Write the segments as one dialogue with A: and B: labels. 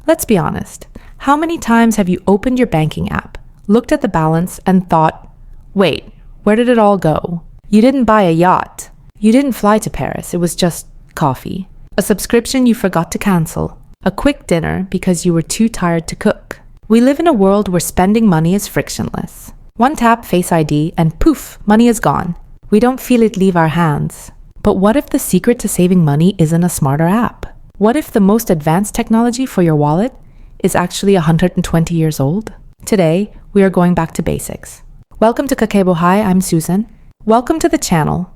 A: Let's be honest. How many times have you opened your banking app, looked at the balance, and thought, wait, where did it all go? You didn't buy a yacht. You didn't fly to Paris. It was just coffee. A subscription you forgot to cancel. A quick dinner because you were too tired to cook. We live in a world where spending money is frictionless. One tap, Face ID, and poof, money is gone. We don't feel it leave our hands. But what if the secret to saving money isn't a smarter app? What if the most advanced technology for your wallet is actually 120 years old? Today, we are going back to basics. Welcome to Kakeibo. Hi, I'm Susan. Welcome to the channel.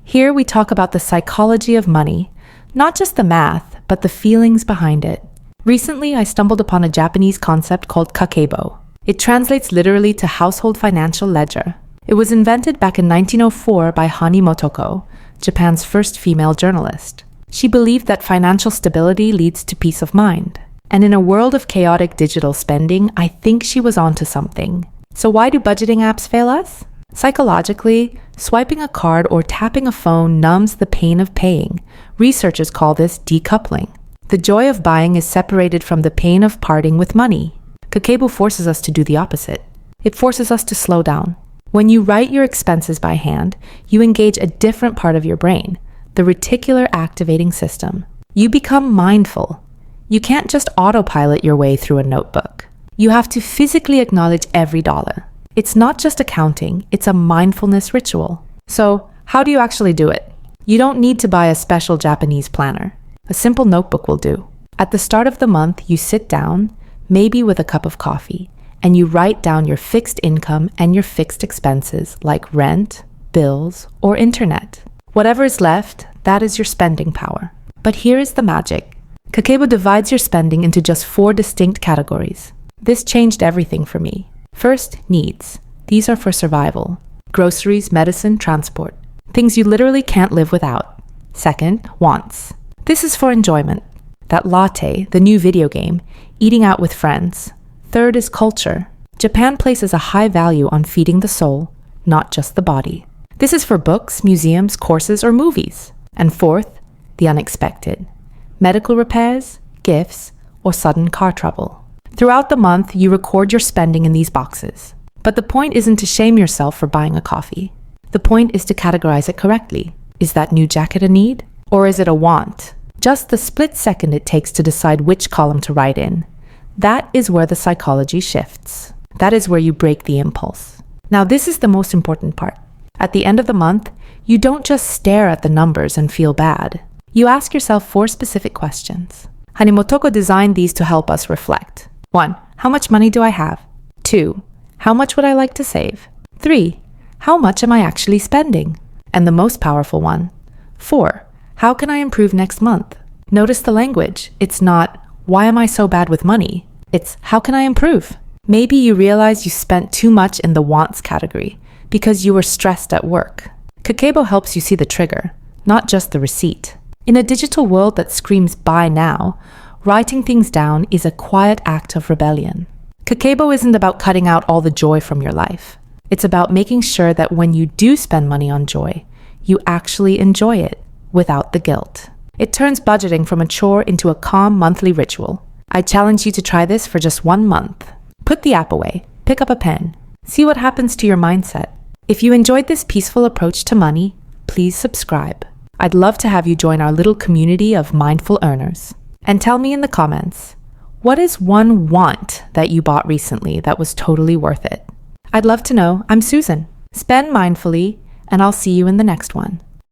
A: Here we talk about the psychology of money, not just the math, but the feelings behind it. Recently, I stumbled upon a Japanese concept called Kakeibo. It translates literally to household financial ledger. It was invented back in 1904 by Hani Motoko, Japan's first female journalist. She believed that financial stability leads to peace of mind. And in a world of chaotic digital spending, I think she was onto something. So why do budgeting apps fail us? Psychologically, swiping a card or tapping a phone numbs the pain of paying. Researchers call this decoupling. The joy of buying is separated from the pain of parting with money. Kakeibo forces us to do the opposite. It forces us to slow down. When you write your expenses by hand, you engage a different part of your brain, the reticular activating system. You become mindful. You can't just autopilot your way through a notebook. You have to physically acknowledge every dollar. It's not just accounting, it's a mindfulness ritual. So, how do you actually do it? You don't need to buy a special Japanese planner. A simple notebook will do. At the start of the month, you sit down, maybe with a cup of coffee, and you write down your fixed income and your fixed expenses like rent, bills, or internet. Whatever is left, that is your spending power. But here is the magic. Kakeibo divides your spending into just 4 distinct categories. This changed everything for me. First, needs. These are for survival. Groceries, medicine, transport. Things you literally can't live without. Second, wants. This is for enjoyment. That latte, the new video game, eating out with friends. Third is culture. Japan places a high value on feeding the soul, not just the body. This is for books, museums, courses, or movies. And fourth, the unexpected. Medical repairs, gifts, or sudden car trouble. Throughout the month, you record your spending in these boxes. But the point isn't to shame yourself for buying a coffee. The point is to categorize it correctly. Is that new jacket a need? Or is it a want? Just the split second it takes to decide which column to write in. That is where the psychology shifts. That is where you break the impulse. Now, this is the most important part. At the end of the month, you don't just stare at the numbers and feel bad. You ask yourself 4 specific questions. Hani Motoko designed these to help us reflect. 1. How much money do I have? 2. How much would I like to save? 3. How much am I actually spending? And the most powerful one. 4. How can I improve next month? Notice the language. It's not, why am I so bad with money? It's, how can I improve? Maybe you realize you spent too much in the wants category because you were stressed at work. Kakeibo helps you see the trigger, not just the receipt. In a digital world that screams buy now, writing things down is a quiet act of rebellion. Kakeibo isn't about cutting out all the joy from your life. It's about making sure that when you do spend money on joy, you actually enjoy it without the guilt. It turns budgeting from a chore into a calm monthly ritual. I challenge you to try this for just 1 month. Put the app away, pick up a pen, see what happens to your mindset. If you enjoyed this peaceful approach to money, please subscribe. I'd love to have you join our little community of mindful earners. And tell me in the comments, what is one want that you bought recently that was totally worth it? I'd love to know. I'm Susan. Spend mindfully, and I'll see you in the next one.